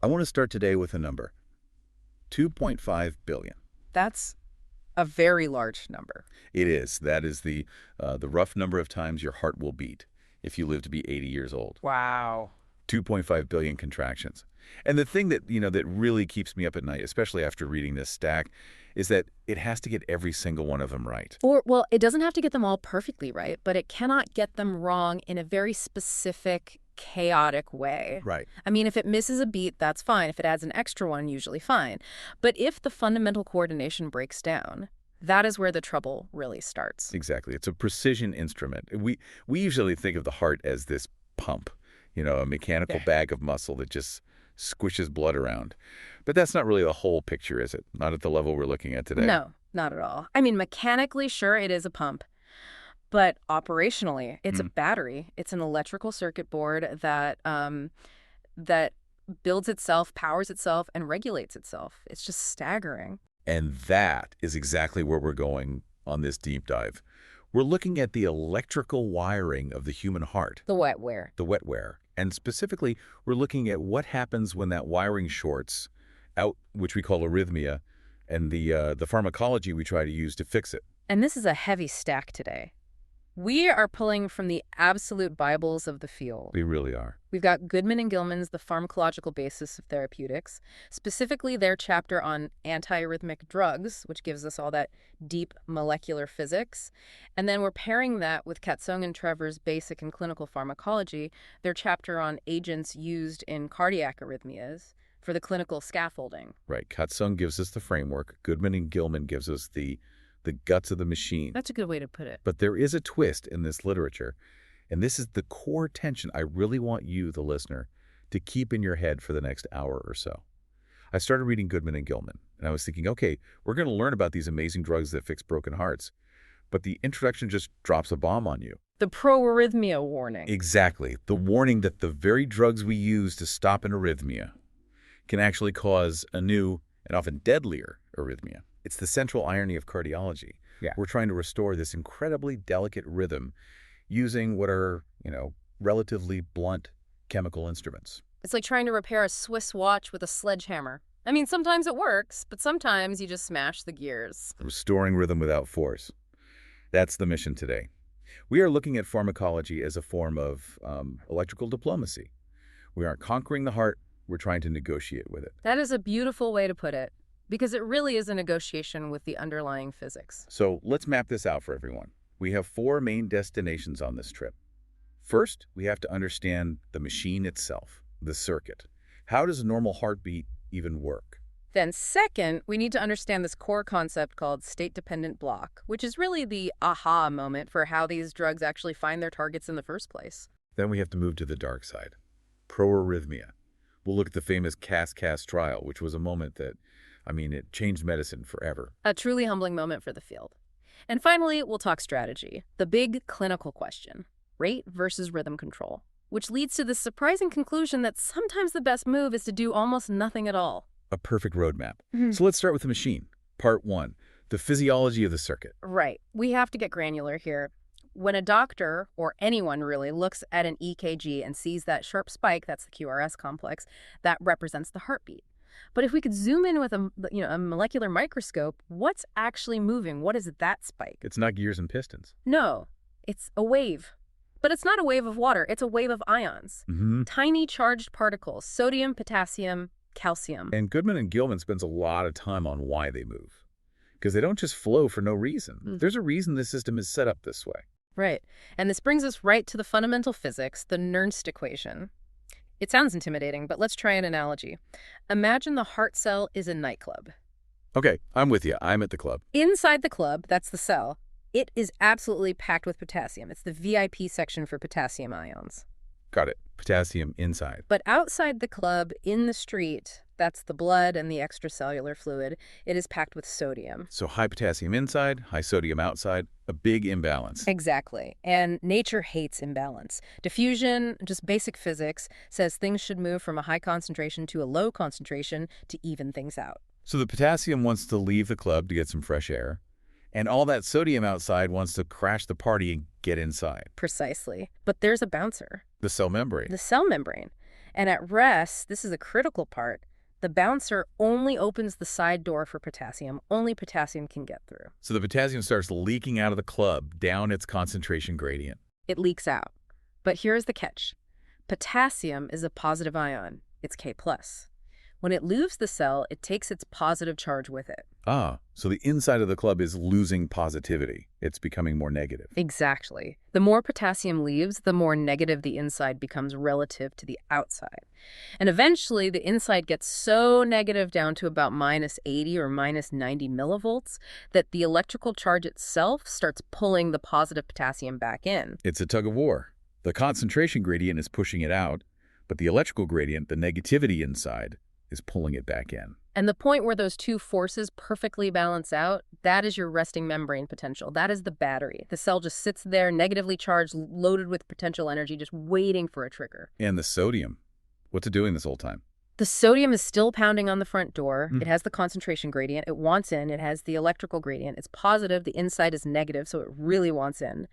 I want to start today with a number, 2.5 billion. That's a very large number. It is. That is the rough number of times your heart will beat if you live to be 80 years old. Wow. 2.5 billion contractions. And the thing that, that really keeps me up at night, especially after reading this stack, is that it has to get every single one of them right. Well, it doesn't have to get them all perfectly right, but it cannot get them wrong in a very specific, chaotic way. Right. I mean, if it misses a beat, that's fine. If it adds an extra one, usually fine. But if the fundamental coordination breaks down, that is where the trouble really starts. Exactly. It's a precision instrument. We usually think of the heart as this pump, a mechanical bag of muscle that just squishes blood around. But that's not really the whole picture, is it? Not at the level we're looking at today. No, not at all. I mean, mechanically, sure, it is a pump. But operationally, it's a battery. It's an electrical circuit board that builds itself, powers itself, and regulates itself. It's just staggering. And that is exactly where we're going on this deep dive. We're looking at the electrical wiring of the human heart. The wetware. The wetware. And specifically, we're looking at what happens when that wiring shorts out, which we call arrhythmia, and the pharmacology we try to use to fix it. And this is a heavy stack today. We are pulling from the absolute Bibles of the field. We really are. We've got Goodman and Gilman's The Pharmacological Basis of Therapeutics, specifically their chapter on antiarrhythmic drugs, which gives us all that deep molecular physics. And then we're pairing that with Katsung and Trevor's Basic and Clinical Pharmacology, their chapter on agents used in cardiac arrhythmias for the clinical scaffolding. Right. Katsung gives us the framework. Goodman and Gilman gives us the guts of the machine. That's a good way to put it. But there is a twist in this literature, and this is the core tension I really want you, the listener, to keep in your head for the next hour or so. I started reading Goodman and Gilman, and I was thinking, okay, we're going to learn about these amazing drugs that fix broken hearts, but the introduction just drops a bomb on you. The pro-arrhythmia warning. Exactly. The warning that the very drugs we use to stop an arrhythmia can actually cause a new and often deadlier arrhythmia. It's the central irony of cardiology. Yeah. We're trying to restore this incredibly delicate rhythm using what are, relatively blunt chemical instruments. It's like trying to repair a Swiss watch with a sledgehammer. I mean, sometimes it works, but sometimes you just smash the gears. Restoring rhythm without force. That's the mission today. We are looking at pharmacology as a form of electrical diplomacy. We aren't conquering the heart. We're trying to negotiate with it. That is a beautiful way to put it, because it really is a negotiation with the underlying physics. So let's map this out for everyone. We have 4 main destinations on this trip. First, we have to understand the machine itself, the circuit. How does a normal heartbeat even work? Then second, we need to understand this core concept called state-dependent block, which is really the aha moment for how these drugs actually find their targets in the first place. Then we have to move to the dark side, pro-arrhythmia. We'll look at the famous CAS trial, which was a moment that, it changed medicine forever. A truly humbling moment for the field. And finally, we'll talk strategy, the big clinical question, rate versus rhythm control, which leads to the surprising conclusion that sometimes the best move is to do almost nothing at all. A perfect roadmap. So let's start with the machine. Part 1, the physiology of the circuit. Right. We have to get granular here. When a doctor, or anyone really, looks at an EKG and sees that sharp spike, that's the QRS complex, that represents the heartbeat. But if we could zoom in with a molecular microscope, what's actually moving? What is that spike? It's not gears and pistons. No, it's a wave. But it's not a wave of water. It's a wave of ions. Tiny charged particles, sodium, potassium, calcium. And Goodman and Gilman spends a lot of time on why they move. Because they don't just flow for no reason. There's a reason the system is set up this way. Right. And this brings us right to the fundamental physics, the Nernst equation. It sounds intimidating, but let's try an analogy. Imagine the heart cell is a nightclub. Okay, I'm with you. I'm at the club. Inside the club, that's the cell, it is absolutely packed with potassium. It's the VIP section for potassium ions. Got it. Potassium inside. But outside the club, in the street, that's the blood and the extracellular fluid, it is packed with sodium. So high potassium inside, high sodium outside, a big imbalance. Exactly. And nature hates imbalance. Diffusion, just basic physics, says things should move from a high concentration to a low concentration to even things out. So the potassium wants to leave the club to get some fresh air, and all that sodium outside wants to crash the party and get inside. Precisely. But there's a bouncer. The cell membrane. The cell membrane. And at rest, this is a critical part, the bouncer only opens the side door for potassium. Only potassium can get through. So the potassium starts leaking out of the club down its concentration gradient. It leaks out. But here's the catch. Potassium is a positive ion. It's K+. When it leaves the cell, it takes its positive charge with it. Ah, so the inside of the club is losing positivity. It's becoming more negative. Exactly. The more potassium leaves, the more negative the inside becomes relative to the outside. And eventually, the inside gets so negative down to about -80 or -90 millivolts that the electrical charge itself starts pulling the positive potassium back in. It's a tug of war. The concentration gradient is pushing it out, but the electrical gradient, the negativity inside, is pulling it back in. And the point where those two forces perfectly balance out, that is your resting membrane potential. That is the battery. The cell just sits there, negatively charged, loaded with potential energy, just waiting for a trigger. And the sodium, what's it doing this whole time? The sodium is still pounding on the front door. It has the concentration gradient. It wants in. It has the electrical gradient. It's positive. The inside is negative, so it really wants in.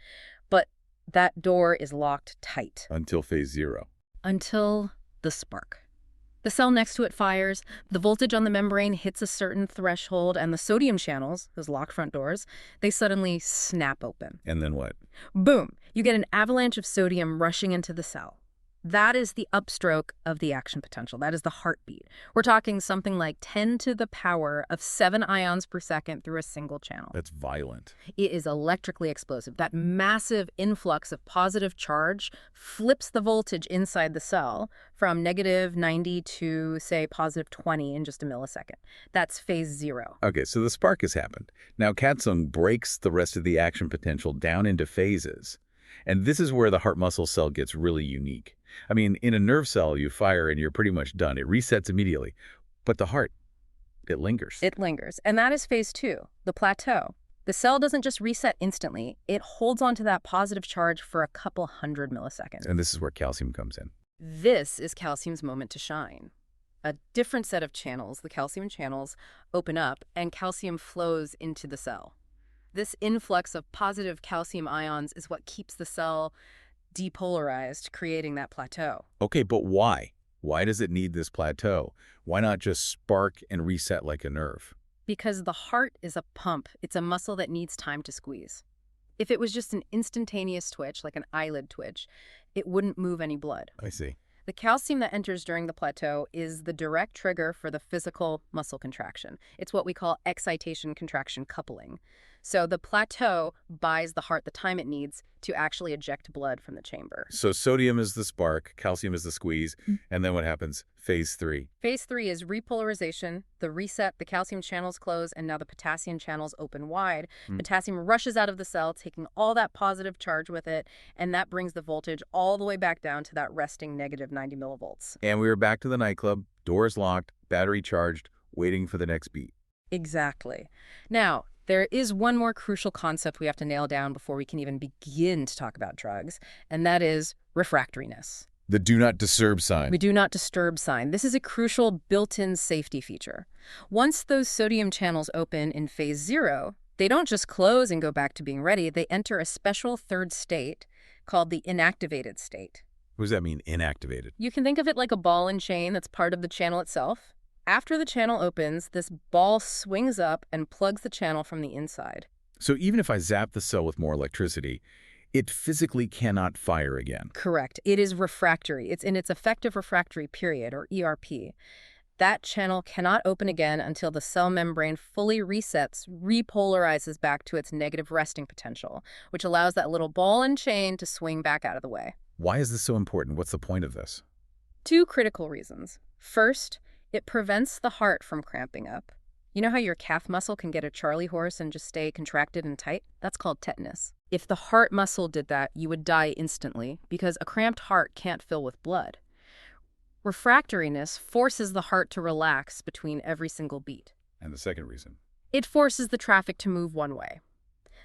But that door is locked tight. Until phase 0. Until the spark. The cell next to it fires, the voltage on the membrane hits a certain threshold, and the sodium channels, those locked front doors, they suddenly snap open. And then what? Boom! You get an avalanche of sodium rushing into the cell. That is the upstroke of the action potential. That is the heartbeat. We're talking something like 10 to the power of 7 ions per second through a single channel. That's violent. It is electrically explosive. That massive influx of positive charge flips the voltage inside the cell from -90 to, say, +20 in just a millisecond. That's phase 0. Okay, so the spark has happened. Now Katsung breaks the rest of the action potential down into phases. And this is where the heart muscle cell gets really unique. I mean, in a nerve cell, you fire and you're pretty much done. It resets immediately. But the heart, it lingers. It lingers. And that is phase 2, the plateau. The cell doesn't just reset instantly. It holds onto that positive charge for a couple hundred milliseconds. And this is where calcium comes in. This is calcium's moment to shine. A different set of channels, the calcium channels, open up and calcium flows into the cell. This influx of positive calcium ions is what keeps the cell depolarized, creating that plateau. Okay, but why? Why does it need this plateau? Why not just spark and reset like a nerve? Because the heart is a pump. It's a muscle that needs time to squeeze. If it was just an instantaneous twitch, like an eyelid twitch, it wouldn't move any blood. I see. The calcium that enters during the plateau is the direct trigger for the physical muscle contraction. It's what we call excitation-contraction coupling. So the plateau buys the heart the time it needs to actually eject blood from the chamber. So sodium is the spark, calcium is the squeeze, and then what happens? Phase 3. Phase 3 is repolarization, the reset, the calcium channels close, and now the potassium channels open wide. Potassium rushes out of the cell, taking all that positive charge with it, and that brings the voltage all the way back down to that resting -90 millivolts. And we were back to the nightclub, doors locked, battery charged, waiting for the next beat. Exactly. Now, there is one more crucial concept we have to nail down before we can even begin to talk about drugs, and that is refractoriness. The do not disturb sign. We do not disturb sign. This is a crucial built-in safety feature. Once those sodium channels open in phase 0, they don't just close and go back to being ready. They enter a special third state called the inactivated state. What does that mean, inactivated? You can think of it like a ball and chain that's part of the channel itself. After the channel opens, this ball swings up and plugs the channel from the inside. So even if I zap the cell with more electricity, it physically cannot fire again. Correct. It is refractory. It's in its effective refractory period, or ERP. That channel cannot open again until the cell membrane fully resets, repolarizes back to its negative resting potential, which allows that little ball and chain to swing back out of the way. Why is this so important? What's the point of this? 2 critical reasons. First, it prevents the heart from cramping up. You know how your calf muscle can get a Charlie horse and just stay contracted and tight? That's called tetanus. If the heart muscle did that, you would die instantly because a cramped heart can't fill with blood. Refractoriness forces the heart to relax between every single beat. And the second reason? It forces the traffic to move one way.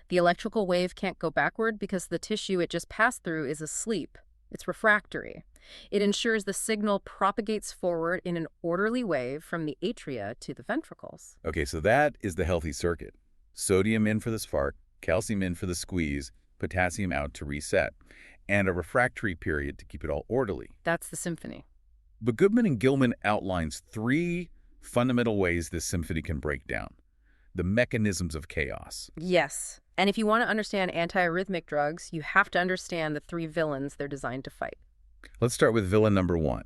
The electrical wave can't go backward because the tissue it just passed through is asleep. It's refractory. It ensures the signal propagates forward in an orderly wave from the atria to the ventricles. Okay, so that is the healthy circuit. Sodium in for the spark, calcium in for the squeeze, potassium out to reset, and a refractory period to keep it all orderly. That's the symphony. But Goodman and Gilman outlines three fundamental ways this symphony can break down. The mechanisms of chaos. Yes. And if you want to understand antiarrhythmic drugs, you have to understand the three villains they're designed to fight. Let's start with villain number one,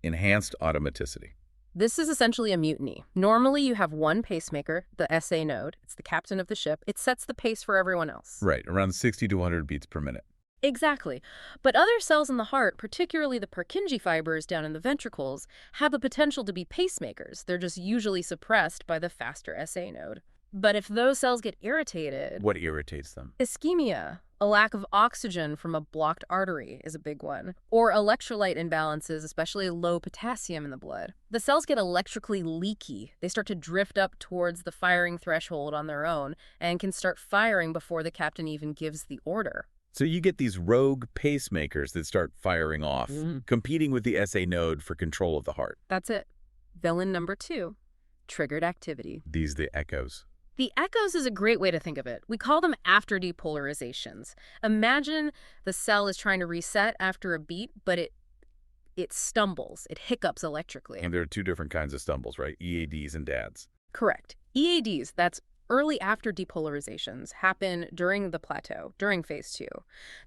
enhanced automaticity. This is essentially a mutiny. Normally, you have one pacemaker, the SA node. It's the captain of the ship. It sets the pace for everyone else. Right, around 60 to 100 beats per minute. Exactly. But other cells in the heart, particularly the Purkinje fibers down in the ventricles, have the potential to be pacemakers. They're just usually suppressed by the faster SA node. But if those cells get irritated... What irritates them? Ischemia, a lack of oxygen from a blocked artery, is a big one. Or electrolyte imbalances, especially low potassium in the blood. The cells get electrically leaky. They start to drift up towards the firing threshold on their own and can start firing before the captain even gives the order. So you get these rogue pacemakers that start firing off, competing with the SA node for control of the heart. That's it. Villain number two, triggered activity. These the echoes. The echoes is a great way to think of it. We call them after depolarizations. Imagine the cell is trying to reset after a beat, but it stumbles. It hiccups electrically. And there are two different kinds of stumbles, right? EADs and DADs. Correct. EADs, that's early after depolarizations, happen during the plateau, during phase 2.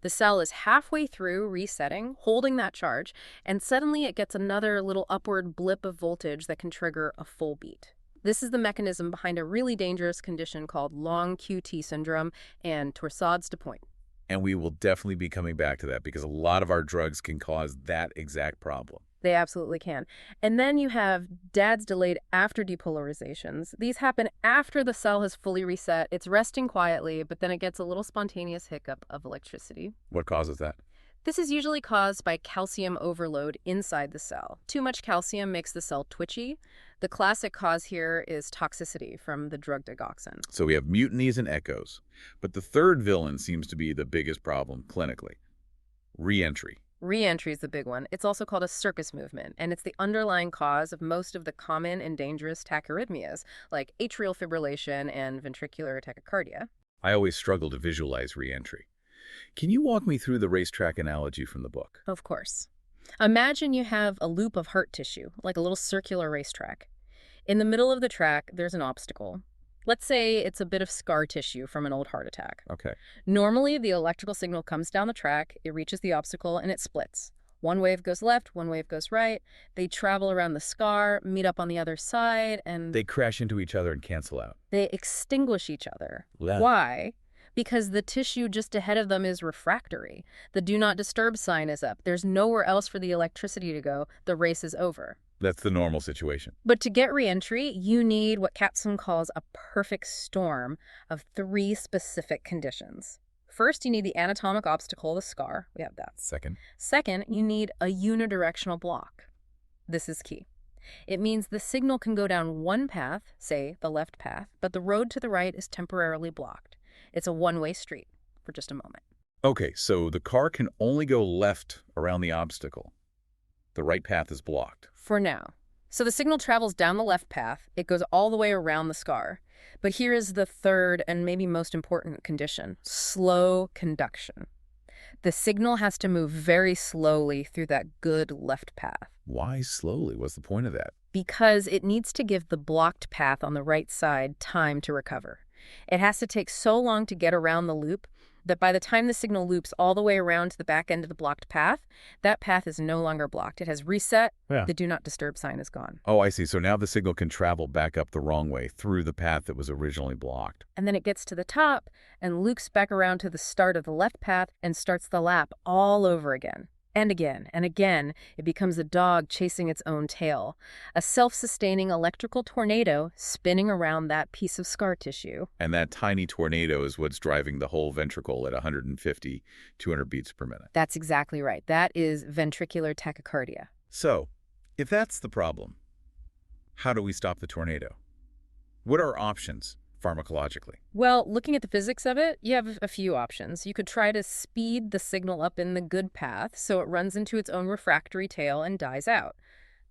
The cell is halfway through resetting, holding that charge, and suddenly it gets another little upward blip of voltage that can trigger a full beat. This is the mechanism behind a really dangerous condition called long QT syndrome and Torsades de Pointes. And we will definitely be coming back to that because a lot of our drugs can cause that exact problem. They absolutely can. And then you have DADs delayed after depolarizations. These happen after the cell has fully reset. It's resting quietly, but then it gets a little spontaneous hiccup of electricity. What causes that? This is usually caused by calcium overload inside the cell. Too much calcium makes the cell twitchy. The classic cause here is toxicity from the drug digoxin. So we have mutinies and echoes. But the third villain seems to be the biggest problem clinically. Reentry. Reentry is the big one. It's also called a circus movement, and it's the underlying cause of most of the common and dangerous tachyarrhythmias, like atrial fibrillation and ventricular tachycardia. I always struggle to visualize reentry. Can you walk me through the racetrack analogy from the book? Of course. Imagine you have a loop of heart tissue, like a little circular racetrack. In the middle of the track, there's an obstacle. Let's say it's a bit of scar tissue from an old heart attack. Okay. Normally, the electrical signal comes down the track, it reaches the obstacle, and it splits. One wave goes left, one wave goes right. They travel around the scar, meet up on the other side, and... They crash into each other and cancel out. They extinguish each other. Yeah. Why? Because the tissue just ahead of them is refractory. The do not disturb sign is up. There's nowhere else for the electricity to go. The race is over. That's the normal situation. But to get reentry, you need what Kaplan calls a perfect storm of 3 specific conditions. First, you need the anatomic obstacle, the scar. We have that. Second, you need a unidirectional block. This is key. It means the signal can go down one path, say the left path, but the road to the right is temporarily blocked. It's a one-way street for just a moment. Okay, so the car can only go left around the obstacle. The right path is blocked. For now. So the signal travels down the left path. It goes all the way around the scar. But here is the third and maybe most important condition: slow conduction. The signal has to move very slowly through that good left path. Why slowly? What's the point of that? Because it needs to give the blocked path on the right side time to recover. It has to take so long to get around the loop that by the time the signal loops all the way around to the back end of the blocked path, that path is no longer blocked. It has reset. Yeah. The do not disturb sign is gone. Oh, I see. So now the signal can travel back up the wrong way through the path that was originally blocked. And then it gets to the top and loops back around to the start of the left path and starts the lap all over again. And again, and again, it becomes a dog chasing its own tail, a self-sustaining electrical tornado spinning around that piece of scar tissue. And that tiny tornado is what's driving the whole ventricle at 150, 200 beats per minute. That's exactly right. That is ventricular tachycardia. So, if that's the problem, how do we stop the tornado? What are our options pharmacologically? Well, looking at the physics of it, you have a few options. You could try to speed the signal up in the good path so it runs into its own refractory tail and dies out.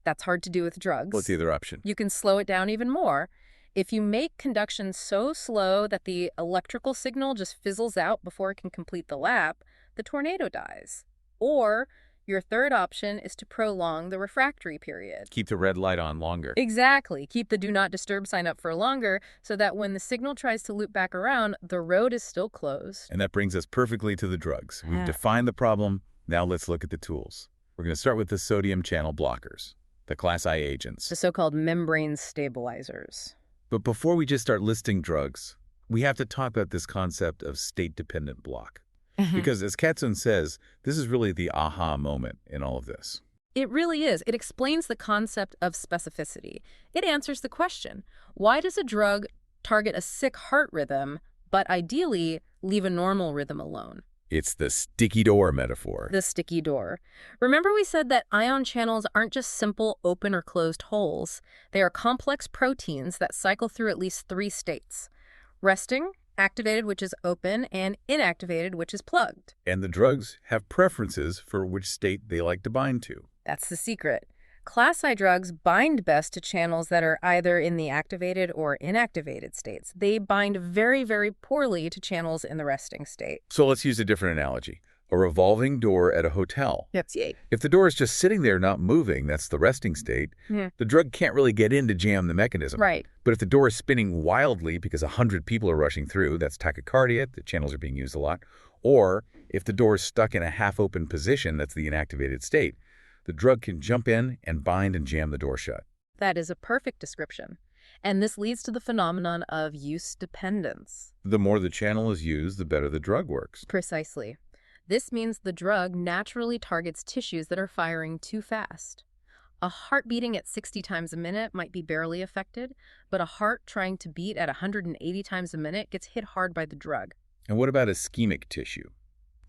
That's hard to do with drugs. What's the other option? You can slow it down even more. If you make conduction so slow that the electrical signal just fizzles out before it can complete the lap, the tornado dies. Or Your third option is to prolong the refractory period. Keep the red light on longer. Exactly. Keep the do not disturb sign up for longer so that when the signal tries to loop back around, the road is still closed. And that brings us perfectly to the drugs. We've Ah. defined the problem. Now let's look at the tools. We're going to start with the sodium channel blockers, the class I agents. The so-called membrane stabilizers. But before we just start listing drugs, we have to talk about this concept of state-dependent block. Because as Katzun says, this is really the aha moment in all of this. It really is. It explains the concept of specificity. It answers the question, why does a drug target a sick heart rhythm, but ideally leave a normal rhythm alone? It's the sticky door metaphor. The sticky door. Remember we said that ion channels aren't just simple open or closed holes. They are complex proteins that cycle through at least 3 states. Resting, activated, which is open, and inactivated, which is plugged. And the drugs have preferences for which state they like to bind to. That's the secret. Class I drugs bind best to channels that are either in the activated or inactivated states. They bind very, very poorly to channels in the resting state. So let's use a different analogy. A revolving door at a hotel. Yep. If the door is just sitting there not moving, that's the resting state, the drug can't really get in to jam the mechanism. Right. But if the door is spinning wildly because 100 people are rushing through, that's tachycardia, the channels are being used a lot. Or if the door is stuck in a half-open position, that's the inactivated state, the drug can jump in and bind and jam the door shut. That is a perfect description. And this leads to the phenomenon of use dependence. The more the channel is used, the better the drug works. Precisely. This means the drug naturally targets tissues that are firing too fast. A heart beating at 60 times a minute might be barely affected, but a heart trying to beat at 180 times a minute gets hit hard by the drug. And what about ischemic tissue?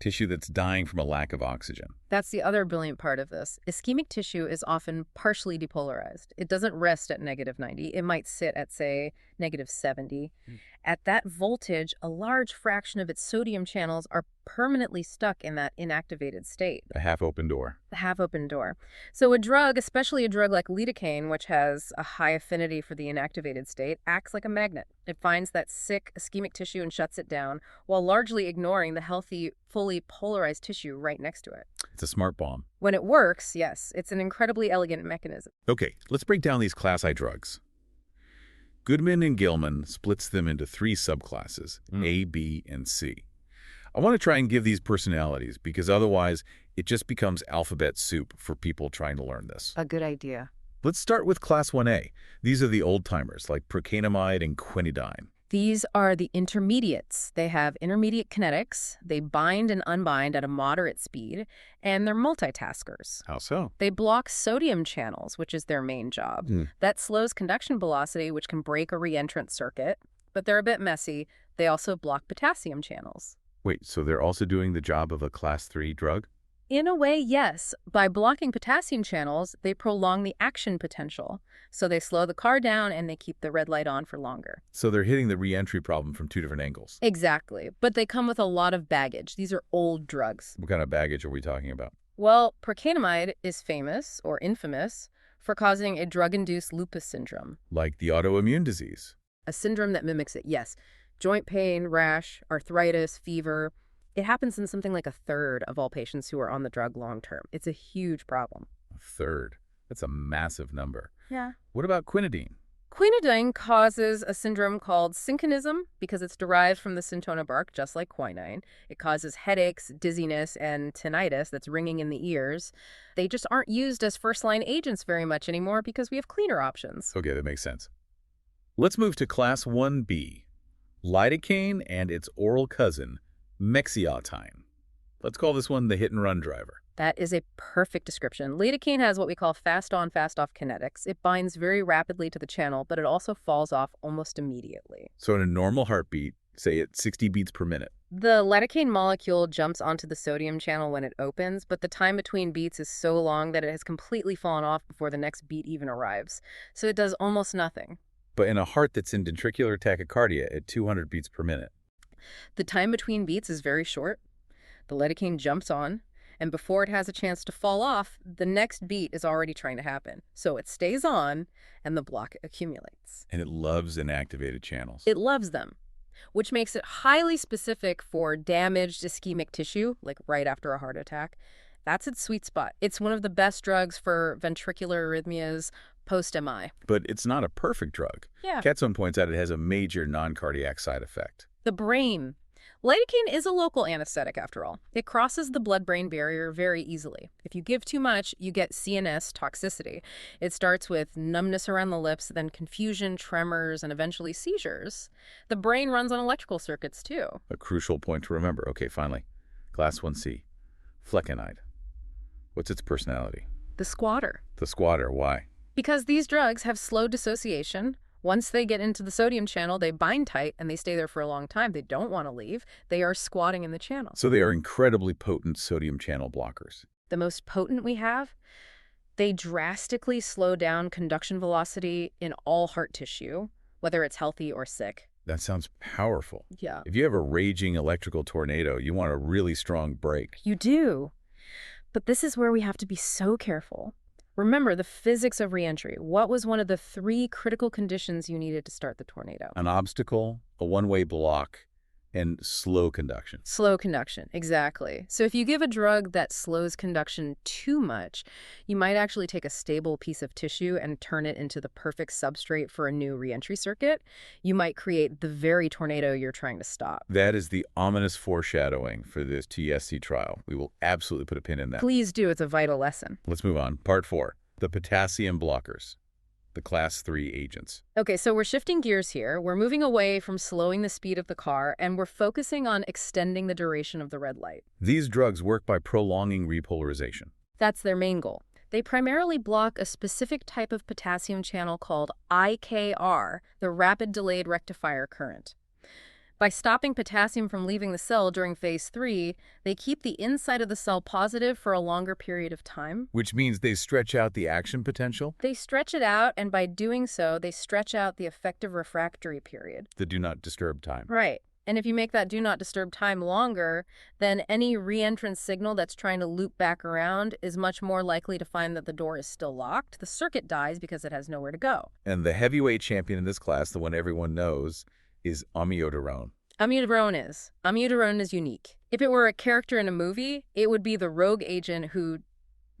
Tissue that's dying from a lack of oxygen. That's the other brilliant part of this. Ischemic tissue is often partially depolarized. It doesn't rest at -90. It might sit at, say, -70. At that voltage, a large fraction of its sodium channels are permanently stuck in that inactivated state. A half-open door. The half-open door. So a drug, especially a drug like lidocaine, which has a high affinity for the inactivated state, acts like a magnet. It finds that sick ischemic tissue and shuts it down, while largely ignoring the healthy, fully polarized tissue right next to it. It's a smart bomb. When it works, yes, it's an incredibly elegant mechanism. Okay, let's break down these class I drugs. Goodman and Gilman splits them into 3 subclasses, A, B, and C. I want to try and give these personalities because otherwise it just becomes alphabet soup for people trying to learn this. A good idea. Let's start with class 1A. These are the old-timers like procainamide and quinidine. These are the intermediates. They have intermediate kinetics, they bind and unbind at a moderate speed, and they're multitaskers. How so? They block sodium channels, which is their main job. That slows conduction velocity, which can break a reentrant circuit, but they're a bit messy. They also block potassium channels. Wait, so they're also doing the job of a class 3 drug? In a way, yes. By blocking potassium channels, they prolong the action potential. So they slow the car down and they keep the red light on for longer. So they're hitting the re-entry problem from 2 different angles. Exactly. But they come with a lot of baggage. These are old drugs. What kind of baggage are we talking about? Well, procainamide is famous, or infamous, for causing a drug-induced lupus syndrome. Like the autoimmune disease. A syndrome that mimics it, yes. Joint pain, rash, arthritis, fever. It happens in something like 1/3 of all patients who are on the drug long term. It's a huge problem. 1/3. That's a massive number. Yeah. What about quinidine? Quinidine causes a syndrome called synchonism because it's derived from the cinchona bark, just like quinine. It causes headaches, dizziness, and tinnitus that's ringing in the ears. They just aren't used as first-line agents very much anymore because we have cleaner options. Okay, that makes sense. Let's move to class 1B. Lidocaine and its oral cousin, mexiotine. Let's call this one the hit-and-run driver. That is a perfect description. Lidocaine has what we call fast-on, fast-off kinetics. It binds very rapidly to the channel, but it also falls off almost immediately. So in a normal heartbeat, say at 60 beats per minute, the lidocaine molecule jumps onto the sodium channel when it opens, but the time between beats is so long that it has completely fallen off before the next beat even arrives. So it does almost nothing. But in a heart that's in ventricular tachycardia at 200 beats per minute, the time between beats is very short. The lidocaine jumps on, and before it has a chance to fall off, the next beat is already trying to happen. So it stays on, and the block accumulates. and it loves inactivated channels. It loves them, which makes it highly specific for damaged ischemic tissue, like right after a heart attack. That's its sweet spot. It's one of the best drugs for ventricular arrhythmias post-MI. But it's not a perfect drug. Yeah. Katzone points out it has a major non-cardiac side effect. The brain. Lidocaine is a local anesthetic, after all. It crosses the blood-brain barrier very easily. If you give too much, you get CNS toxicity. It starts with numbness around the lips, then confusion, tremors, and eventually seizures. The brain runs on electrical circuits, too. A crucial point to remember. Okay, finally. Class 1C. Flecainide. What's its personality? The squatter. The squatter. Why? Because these drugs have slow dissociation. Once they get into the sodium channel, they bind tight and they stay there for a long time. They don't want to leave. They are squatting in the channel. So they are incredibly potent sodium channel blockers. The most potent we have, they drastically slow down conduction velocity in all heart tissue, whether it's healthy or sick. That sounds powerful. Yeah. If you have a raging electrical tornado, you want a really strong brake. You do. But this is where we have to be so careful. Remember the physics of reentry. What was one of the 3 critical conditions you needed to start the tornado? An obstacle, a one-way block, and slow conduction. Slow conduction, exactly. So if you give a drug that slows conduction too much, you might actually take a stable piece of tissue and turn it into the perfect substrate for a new reentry circuit. You might create the very tornado you're trying to stop. That is the ominous foreshadowing for this TSC trial. We will absolutely put a pin in that. Please do. It's a vital lesson. Let's move on. Part 4. The potassium blockers. The class 3 agents. Okay, so we're shifting gears here. We're moving away from slowing the speed of the car, and we're focusing on extending the duration of the red light. These drugs work by prolonging repolarization. That's their main goal. They primarily block a specific type of potassium channel called IKR, the rapid delayed rectifier current. By stopping potassium from leaving the cell during phase 3, they keep the inside of the cell positive for a longer period of time. Which means they stretch out the action potential? They stretch it out, and by doing so, they stretch out the effective refractory period. The do not disturb time. Right. And if you make that do not disturb time longer, then any reentrance signal that's trying to loop back around is much more likely to find that the door is still locked. The circuit dies because it has nowhere to go. And the heavyweight champion in this class, the one everyone knows, is amiodarone. Amiodarone is unique. If it were a character in a movie, it would be the rogue agent who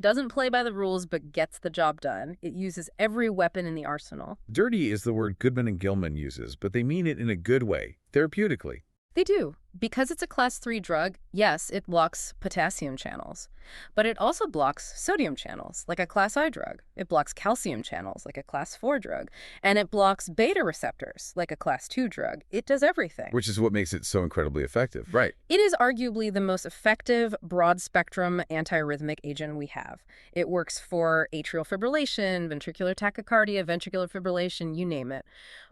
doesn't play by the rules but gets the job done. It uses every weapon in the arsenal. Dirty is the word Goodman and Gilman uses, but they mean it in a good way, therapeutically. They do. Because it's a class 3 drug, yes, it blocks potassium channels. But it also blocks sodium channels, like a class I drug. It blocks calcium channels, like a class 4 drug. And it blocks beta receptors, like a class 2 drug. It does everything. Which is what makes it so incredibly effective. Right. It is arguably the most effective broad-spectrum antiarrhythmic agent we have. It works for atrial fibrillation, ventricular tachycardia, ventricular fibrillation, you name it.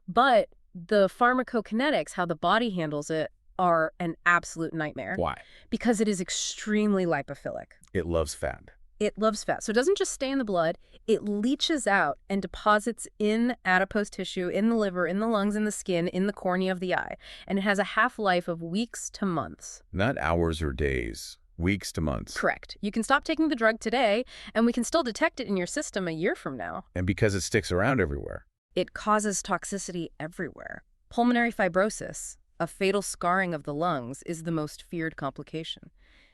But the pharmacokinetics, how the body handles it, are an absolute nightmare. Why? Because it is extremely lipophilic. It loves fat. It loves fat. So it doesn't just stay in the blood. It leaches out and deposits in adipose tissue, in the liver, in the lungs, in the skin, in the cornea of the eye. And it has a half-life of weeks to months. Not hours or days. Weeks to months. Correct. You can stop taking the drug today, and we can still detect it in your system a year from now. And because it sticks around everywhere. It causes toxicity everywhere. Pulmonary fibrosis, a fatal scarring of the lungs, is the most feared complication.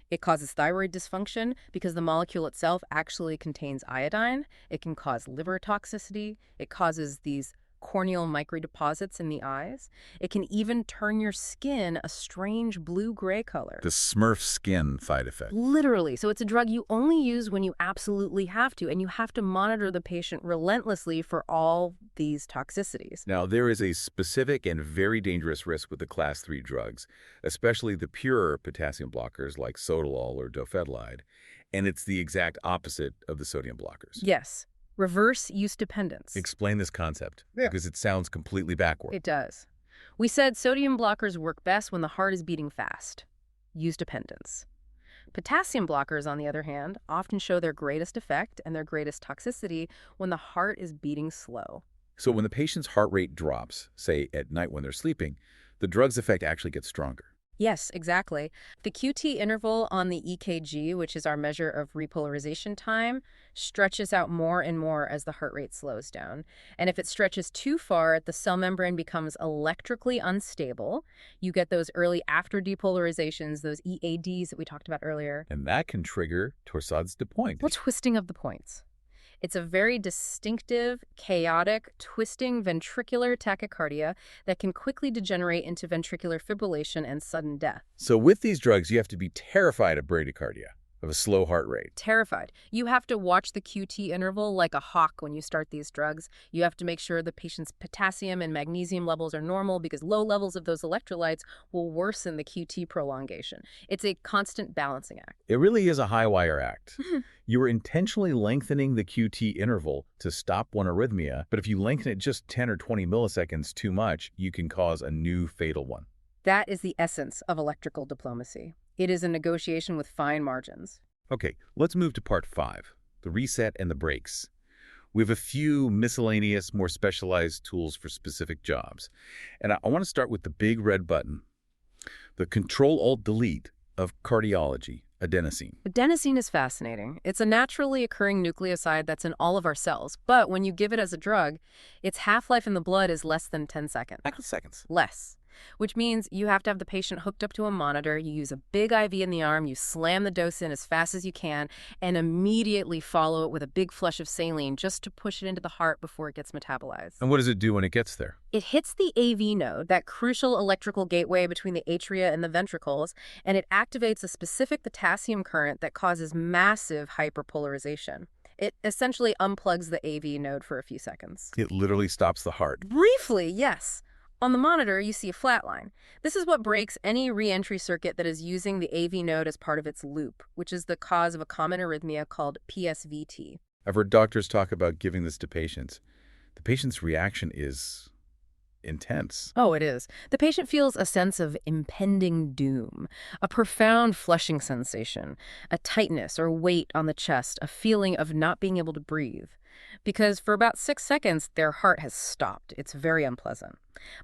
It causes thyroid dysfunction because the molecule itself actually contains iodine. It can cause liver toxicity. It causes these corneal microdeposits in the eyes. It can even turn your skin a strange blue-gray color. The Smurf skin side effect. Literally. So it's a drug you only use when you absolutely have to, and you have to monitor the patient relentlessly for all these toxicities. Now, there is a specific and very dangerous risk with the class 3 drugs, especially the pure potassium blockers like sotalol or dofetilide, and it's the exact opposite of the sodium blockers. Yes. Reverse use dependence. Explain this concept, because it sounds completely backward. It does. We said sodium blockers work best when the heart is beating fast. Use dependence. Potassium blockers, on the other hand, often show their greatest effect and their greatest toxicity when the heart is beating slow. So when the patient's heart rate drops, say at night when they're sleeping, the drug's effect actually gets stronger. Yes, exactly. The QT interval on the EKG, which is our measure of repolarization time, stretches out more and more as the heart rate slows down. And if it stretches too far, the cell membrane becomes electrically unstable. You get those early after depolarizations, those EADs that we talked about earlier. And that can trigger torsades de Well, pointe. twisting of the points. It's a very distinctive, chaotic, twisting ventricular tachycardia that can quickly degenerate into ventricular fibrillation and sudden death. So with these drugs, you have to be terrified of bradycardia, of a slow heart rate. Terrified. You have to watch the QT interval like a hawk when you start these drugs. You have to make sure the patient's potassium and magnesium levels are normal because low levels of those electrolytes will worsen the QT prolongation. It's a constant balancing act. It really is a high wire act. You are intentionally lengthening the QT interval to stop one arrhythmia, but if you lengthen it just 10 or 20 milliseconds too much, you can cause a new fatal one. That is the essence of electrical diplomacy. It is a negotiation with fine margins. Okay, let's move to part 5, the reset and the brakes. We have a few miscellaneous, more specialized tools for specific jobs. And I want to start with the big red button, the Control-Alt-Delete of cardiology, adenosine. Adenosine is fascinating. It's a naturally occurring nucleoside that's in all of our cells, but when you give it as a drug, its half-life in the blood is less than 10 seconds. Seconds. Less. Which means you have to have the patient hooked up to a monitor, you use a big IV in the arm, you slam the dose in as fast as you can, and immediately follow it with a big flush of saline just to push it into the heart before it gets metabolized. And what does it do when it gets there? It hits the AV node, that crucial electrical gateway between the atria and the ventricles, and it activates a specific potassium current that causes massive hyperpolarization. It essentially unplugs the AV node for a few seconds. It literally stops the heart. Briefly, yes. On the monitor, you see a flat line. This is what breaks any re-entry circuit that is using the AV node as part of its loop, which is the cause of a common arrhythmia called PSVT. I've heard doctors talk about giving this to patients. The patient's reaction is intense. Oh, it is. The patient feels a sense of impending doom, a profound flushing sensation, a tightness or weight on the chest, a feeling of not being able to breathe. Because for about 6 seconds, their heart has stopped. It's very unpleasant.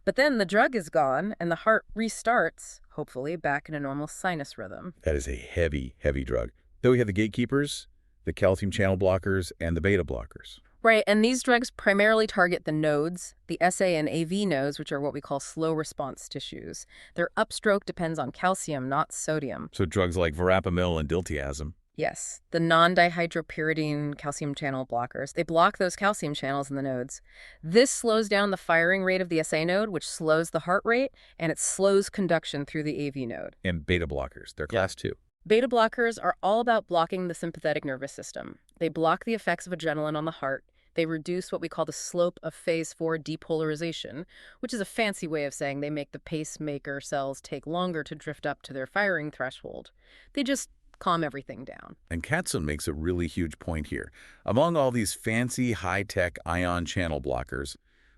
But then the drug is gone, and the heart restarts, hopefully back in a normal sinus rhythm. That is a heavy, heavy drug. Though we have the gatekeepers, the calcium channel blockers, and the beta blockers. Right, and these drugs primarily target the nodes, the SA and AV nodes, which are what we call slow response tissues. Their upstroke depends on calcium, not sodium. So drugs like verapamil and diltiazem. Yes, the non-dihydropyridine calcium channel blockers. They block those calcium channels in the nodes. This slows down the firing rate of the SA node, which slows the heart rate, and it slows conduction through the AV node. And beta blockers. They're class 2. Beta blockers are all about blocking the sympathetic nervous system. They block the effects of adrenaline on the heart. They reduce what we call the slope of phase 4 depolarization, which is a fancy way of saying they make the pacemaker cells take longer to drift up to their firing threshold. They just calm everything down. And Katzen makes a really huge point here. Among all these fancy, high-tech ion channel blockers,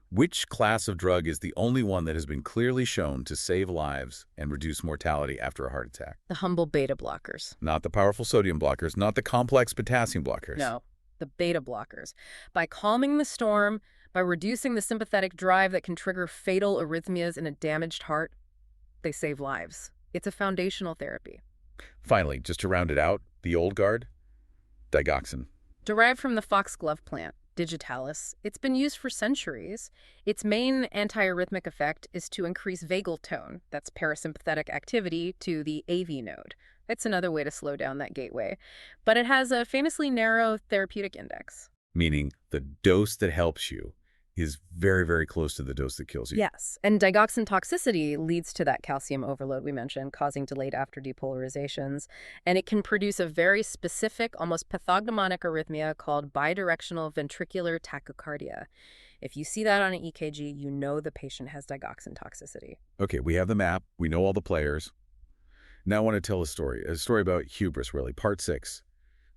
which class of drug is the only one that has been clearly shown to save lives and reduce mortality after a heart attack? The humble beta blockers. Not the powerful sodium blockers, not the complex potassium blockers. No, the beta blockers. By calming the storm, by reducing the sympathetic drive that can trigger fatal arrhythmias in a damaged heart, they save lives. It's a foundational therapy. Finally, just to round it out, the old guard, digoxin. Derived from the foxglove plant, digitalis, it's been used for centuries. Its main antiarrhythmic effect is to increase vagal tone, that's parasympathetic activity, to the AV node. It's another way to slow down that gateway. But it has a famously narrow therapeutic index. Meaning the dose that helps you is very, very close to the dose that kills you. Yes, and digoxin toxicity leads to that calcium overload we mentioned, causing delayed after depolarizations, and it can produce a very specific, almost pathognomonic arrhythmia called bidirectional ventricular tachycardia. If you see that on an EKG, you know the patient has digoxin toxicity. Okay, we have the map. We know all the players. Now I want to tell a story about hubris, really, part 6,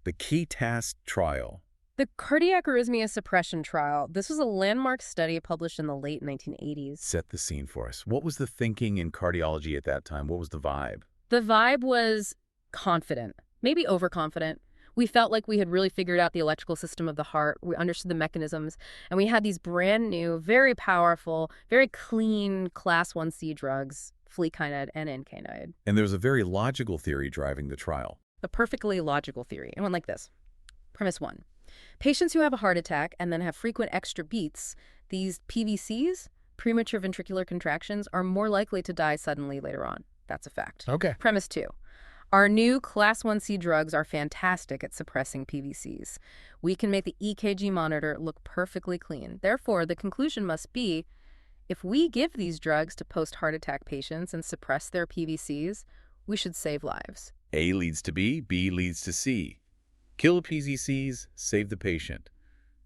the key task trial. The cardiac arrhythmia suppression trial, this was a landmark study published in the late 1980s. Set the scene for us. What was the thinking in cardiology at that time? What was the vibe? The vibe was confident, maybe overconfident. We felt like we had really figured out the electrical system of the heart. We understood the mechanisms, and we had these brand new, very powerful, very clean Class 1C drugs, flecainide and encainide. And there's a very logical theory driving the trial. A perfectly logical theory. It went like this. Premise 1. Patients who have a heart attack and then have frequent extra beats, these PVCs, premature ventricular contractions, are more likely to die suddenly later on. That's a fact. Okay. Premise 2. Our new Class 1C drugs are fantastic at suppressing PVCs. We can make the EKG monitor look perfectly clean. Therefore, the conclusion must be, if we give these drugs to post-heart attack patients and suppress their PVCs, we should save lives. A leads to B, B leads to C. Kill PVCs, save the patient.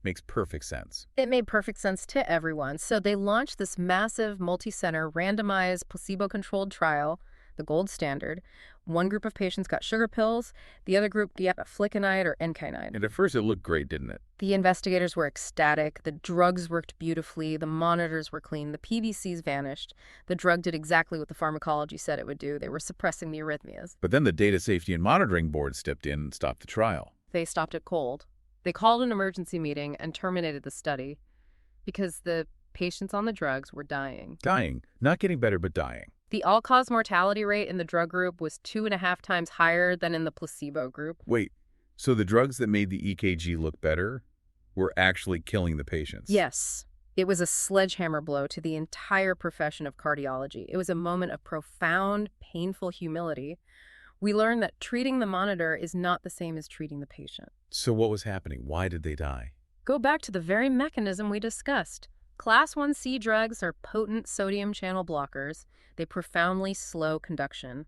Makes perfect sense. It made perfect sense to everyone. So they launched this massive, multi-center, randomized, placebo-controlled trial, the gold standard. One group of patients got sugar pills. The other group got flecainide or encainide. And at first it looked great, didn't it? The investigators were ecstatic. The drugs worked beautifully. The monitors were clean. The PVCs vanished. The drug did exactly what the pharmacology said it would do. They were suppressing the arrhythmias. But then the Data Safety and Monitoring Board stepped in and stopped the trial. They stopped it cold. They called an emergency meeting and terminated the study because the patients on the drugs were dying. Dying. Not getting better, but dying. The all-cause mortality rate in the drug group was 2.5 times higher than in the placebo group. Wait, so the drugs that made the EKG look better were actually killing the patients? Yes. It was a sledgehammer blow to the entire profession of cardiology. It was a moment of profound, painful humility. We learned that treating the monitor is not the same as treating the patient. So what was happening? Why did they die? Go back to the very mechanism we discussed. Class 1C drugs are potent sodium channel blockers. They profoundly slow conduction.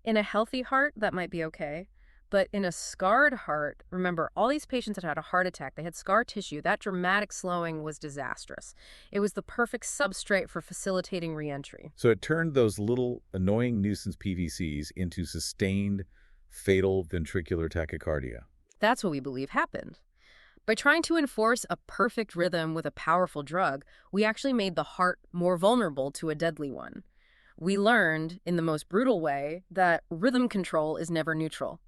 In a healthy heart, that might be okay. But in a scarred heart, remember, all these patients had a heart attack. They had scar tissue. That dramatic slowing was disastrous. It was the perfect substrate for facilitating reentry. So it turned those little annoying nuisance PVCs into sustained, fatal ventricular tachycardia. That's what we believe happened. By trying to enforce a perfect rhythm with a powerful drug, we actually made the heart more vulnerable to a deadly one. We learned, in the most brutal way, that rhythm control is never neutral.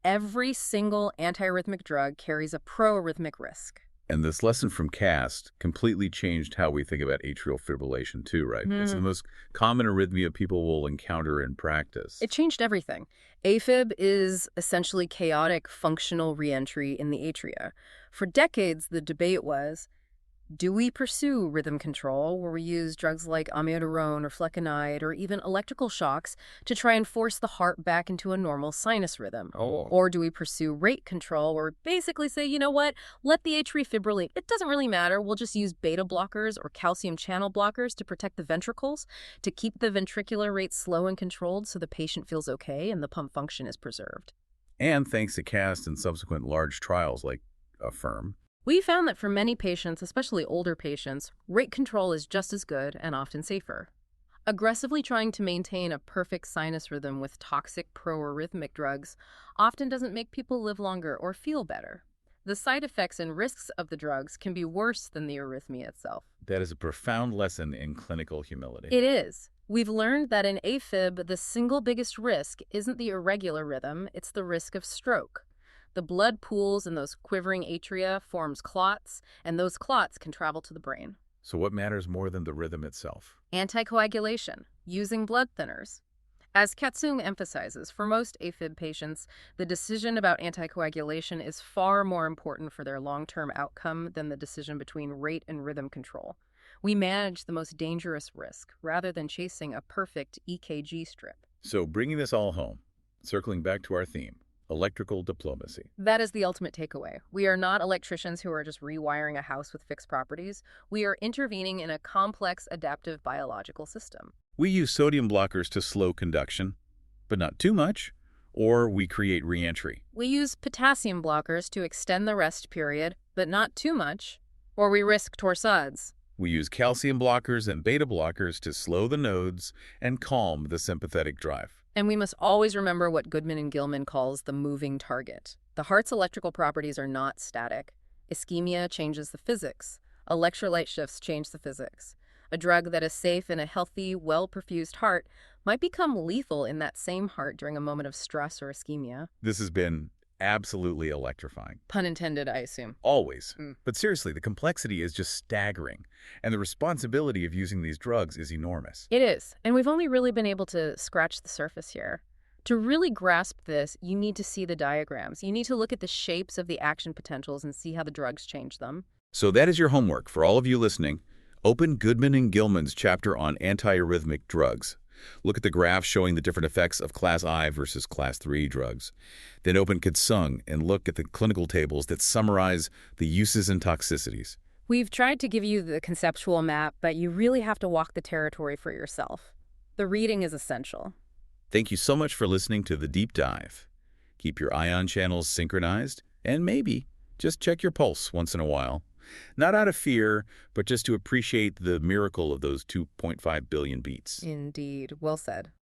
Every single antiarrhythmic drug carries a proarrhythmic risk. And this lesson from CAST completely changed how we think about atrial fibrillation too, right? It's the most common arrhythmia people will encounter in practice. It changed everything. AFib is essentially chaotic functional reentry in the atria. For decades, the debate was, do we pursue rhythm control where we use drugs like amiodarone or flecainide or even electrical shocks to try and force the heart back into a normal sinus rhythm? Or do we pursue rate control where we basically say, you know what, let the atria fibrillate. It doesn't really matter. We'll just use beta blockers or calcium channel blockers to protect the ventricles, to keep the ventricular rate slow and controlled so the patient feels okay and the pump function is preserved. And thanks to CAST and subsequent large trials like Pharma, We found that for many patients, especially older patients, rate control is just as good and often safer. Aggressively trying to maintain a perfect sinus rhythm with toxic proarrhythmic drugs often doesn't make people live longer or feel better. The side effects and risks of the drugs can be worse than the arrhythmia itself. that is a profound lesson in clinical humility. It is. We've learned that in AFib, the single biggest risk isn't the irregular rhythm, it's the risk of stroke. The blood pools in those quivering atria forms clots, and those clots can travel to the brain. So what matters more than the rhythm itself? Anticoagulation, using blood thinners. As Katsung emphasizes, for most AFib patients, the decision about anticoagulation is far more important for their long-term outcome than the decision between rate and rhythm control. We manage the most dangerous risk rather than chasing a perfect EKG strip. So bringing this all home, circling back to our theme, electrical diplomacy. That is the ultimate takeaway. We are not electricians who are just rewiring a house with fixed properties. We are intervening in a complex adaptive biological system. We use sodium blockers to slow conduction, but not too much, or we create reentry. We use potassium blockers to extend the rest period, but not too much, or we risk torsades. We use calcium blockers and beta blockers to slow the nodes and calm the sympathetic drive. And we must always remember what Goodman and Gilman calls the moving target. The heart's electrical properties are not static. Ischemia changes the physics. Electrolyte shifts change the physics. A drug that is safe in a healthy, well-perfused heart might become lethal in that same heart during a moment of stress or ischemia. This has been Absolutely electrifying. Pun intended, I assume. Always. Mm. But seriously, the complexity is just staggering, and the responsibility of using these drugs is enormous. It is, and we've only really been able to scratch the surface here. To really grasp this, you need to see the diagrams. You need to look at the shapes of the action potentials and see how the drugs change them. So that is your homework for all of you listening. Open Goodman and Gilman's chapter on antiarrhythmic drugs. Look at the graph showing the different effects of Class I versus Class III drugs. Then open Katsung and look at the clinical tables that summarize the uses and toxicities. We've tried to give you the conceptual map, but you really have to walk the territory for yourself. The reading is essential. Thank you so much for listening to The Deep Dive. Keep your ion channels synchronized, and maybe just check your pulse once in a while. Not out of fear, but just to appreciate the miracle of those 2.5 billion beats. Indeed. Well said.